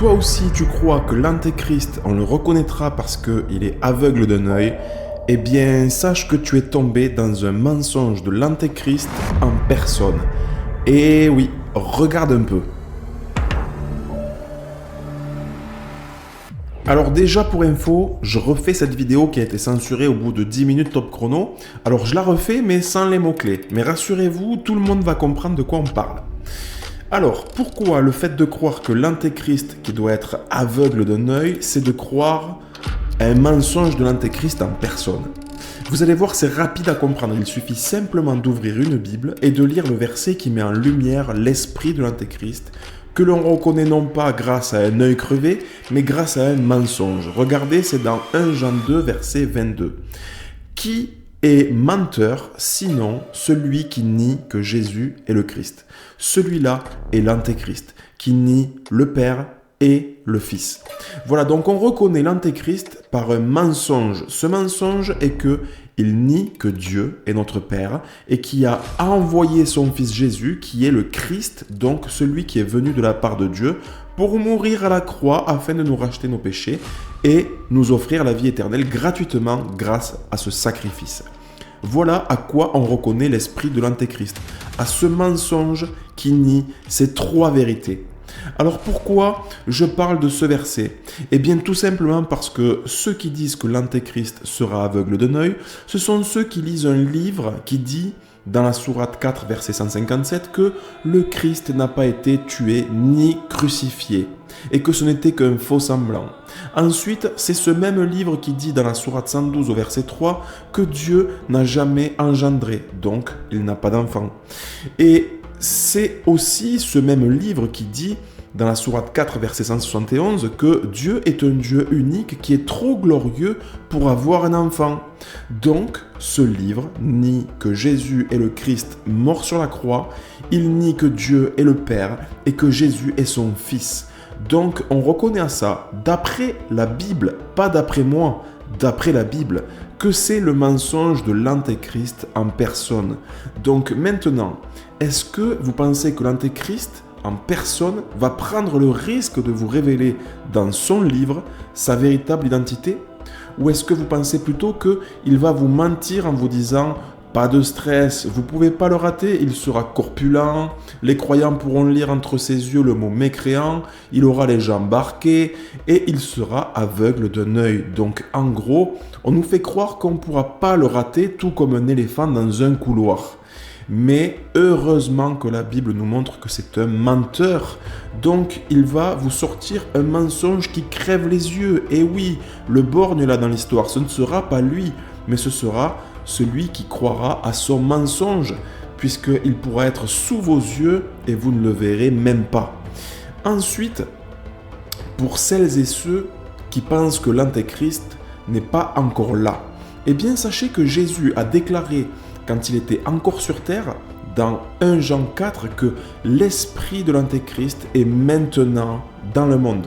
toi aussi tu crois que l'Antéchrist, on le reconnaîtra parce qu'il est aveugle d'un œil, eh bien sache que tu es tombé dans un mensonge de l'Antéchrist en personne. Et oui, regarde un peu. Alors déjà pour info, je refais cette vidéo qui a été censurée au bout de 10 minutes top chrono. Alors je la refais mais sans les mots-clés. Mais rassurez-vous, tout le monde va comprendre de quoi on parle. Alors, pourquoi le fait de croire que l'Antéchrist, qui doit être aveugle d'un œil, c'est de croire à un mensonge de l'Antéchrist en personne? Vous allez voir, c'est rapide à comprendre. Il suffit simplement d'ouvrir une Bible et de lire le verset qui met en lumière l'esprit de l'Antéchrist, que l'on reconnaît non pas grâce à un œil crevé, mais grâce à un mensonge. Regardez, c'est dans 1 Jean 2, verset 22. Qui est menteur, sinon celui qui nie que Jésus est le Christ. Celui-là est l'Antéchrist, qui nie le Père et le Fils. Voilà, donc on reconnaît l'Antéchrist par un mensonge. Ce mensonge est qu'il nie que Dieu est notre Père et qui a envoyé son Fils Jésus, qui est le Christ, donc celui qui est venu de la part de Dieu, pour mourir à la croix afin de nous racheter nos péchés et nous offrir la vie éternelle gratuitement grâce à ce sacrifice. Voilà à quoi on reconnaît l'esprit de l'Antéchrist, à ce mensonge qui nie ces trois vérités. Alors pourquoi je parle de ce verset? Eh bien tout simplement parce que ceux qui disent que l'Antéchrist sera aveugle d'un œil, ce sont ceux qui lisent un livre qui dit, dans la sourate 4, verset 157, que le Christ n'a pas été tué ni crucifié et que ce n'était qu'un faux semblant. Ensuite, c'est ce même livre qui dit dans la sourate 112 au verset 3 que Dieu n'a jamais engendré, donc il n'a pas d'enfant. Et c'est aussi ce même livre qui dit dans la sourate 4, verset 171, que Dieu est un Dieu unique qui est trop glorieux pour avoir un enfant. Donc, ce livre nie que Jésus est le Christ mort sur la croix, il nie que Dieu est le Père et que Jésus est son Fils. Donc, on reconnaît à ça, d'après la Bible, pas d'après moi, d'après la Bible, que c'est le mensonge de l'Antéchrist en personne. Donc maintenant, est-ce que vous pensez que l'Antéchrist en personne va prendre le risque de vous révéler dans son livre sa véritable identité? Ou est-ce que vous pensez plutôt qu'il va vous mentir en vous disant « Pas de stress, vous ne pouvez pas le rater, il sera corpulent, les croyants pourront lire entre ses yeux le mot mécréant, il aura les jambes barquées et il sera aveugle d'un œil. » Donc en gros, on nous fait croire qu'on ne pourra pas le rater tout comme un éléphant dans un couloir. Mais heureusement que la Bible nous montre que c'est un menteur. Donc il va vous sortir un mensonge qui crève les yeux. Et oui, le borgne là dans l'histoire, ce ne sera pas lui, mais ce sera celui qui croira à son mensonge, puisqu'il pourra être sous vos yeux et vous ne le verrez même pas. Ensuite, pour celles et ceux qui pensent que l'Antéchrist n'est pas encore là, eh bien sachez que Jésus a déclaré quand il était encore sur terre, dans 1 Jean 4, que l'esprit de l'Antéchrist est maintenant dans le monde.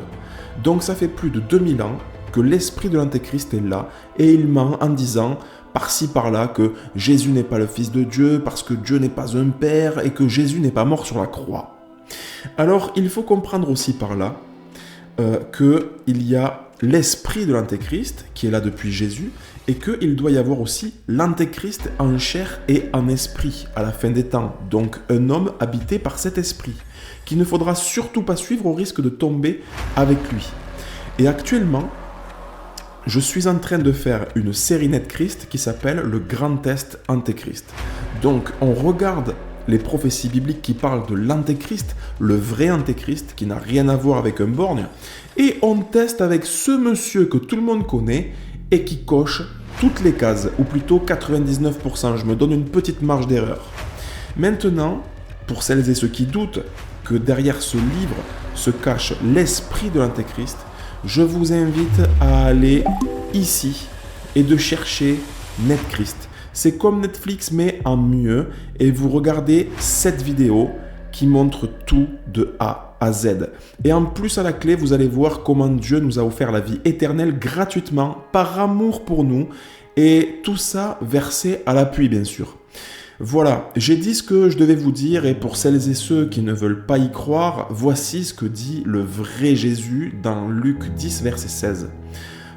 Donc ça fait plus de 2000 ans que l'esprit de l'Antéchrist est là, et il ment en disant par-ci par-là que Jésus n'est pas le Fils de Dieu, parce que Dieu n'est pas un Père, et que Jésus n'est pas mort sur la croix. Alors il faut comprendre aussi par là qu'il y a l'esprit de l'Antéchrist qui est là depuis Jésus et qu'il doit y avoir aussi l'Antéchrist en chair et en esprit à la fin des temps. Donc un homme habité par cet esprit qu'il ne faudra surtout pas suivre au risque de tomber avec lui. Et actuellement, je suis en train de faire une série Netchrist qui s'appelle le Grand Test Antéchrist. Donc on regarde les prophéties bibliques qui parlent de l'Antéchrist, le vrai Antéchrist, qui n'a rien à voir avec un borgne, et on teste avec ce monsieur que tout le monde connaît et qui coche toutes les cases, ou plutôt 99%, je me donne une petite marge d'erreur. Maintenant, pour celles et ceux qui doutent que derrière ce livre se cache l'esprit de l'Antéchrist, je vous invite à aller ici et de chercher Netchrist. C'est comme Netflix mais en mieux et vous regardez cette vidéo qui montre tout de A à Z. Et en plus à la clé, vous allez voir comment Dieu nous a offert la vie éternelle gratuitement par amour pour nous et tout ça versé à l'appui bien sûr. Voilà, j'ai dit ce que je devais vous dire et pour celles et ceux qui ne veulent pas y croire, voici ce que dit le vrai Jésus dans Luc 10, verset 16.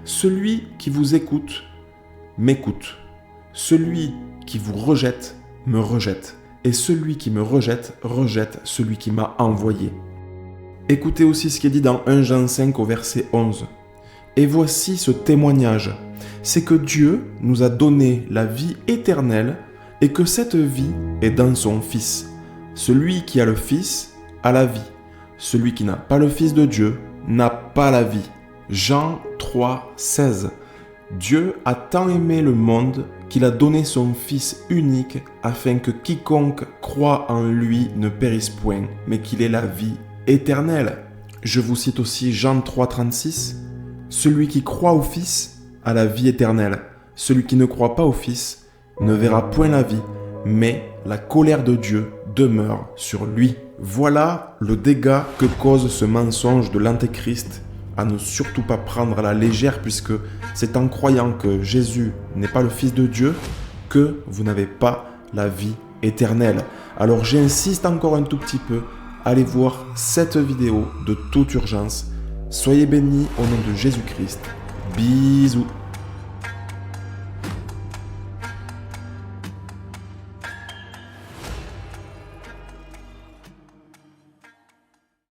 Celui qui vous écoute, m'écoute. Celui qui vous rejette, me rejette. Et celui qui me rejette, rejette celui qui m'a envoyé. Écoutez aussi ce qui est dit dans 1 Jean 5 au verset 11. Et voici ce témoignage, c'est que Dieu nous a donné la vie éternelle et que cette vie est dans son Fils. Celui qui a le Fils a la vie. Celui qui n'a pas le Fils de Dieu n'a pas la vie. Jean 3, 16. Dieu a tant aimé le monde qu'il a donné son Fils unique afin que quiconque croit en lui ne périsse point, mais qu'il ait la vie éternelle. Je vous cite aussi Jean 3, 36. Celui qui croit au Fils a la vie éternelle. Celui qui ne croit pas au Fils ne verra point la vie, mais la colère de Dieu demeure sur lui. Voilà le dégât que cause ce mensonge de l'Antéchrist, à ne surtout pas prendre à la légère, puisque c'est en croyant que Jésus n'est pas le Fils de Dieu que vous n'avez pas la vie éternelle. Alors j'insiste encore un tout petit peu, allez voir cette vidéo de toute urgence. Soyez bénis au nom de Jésus-Christ. Bisous.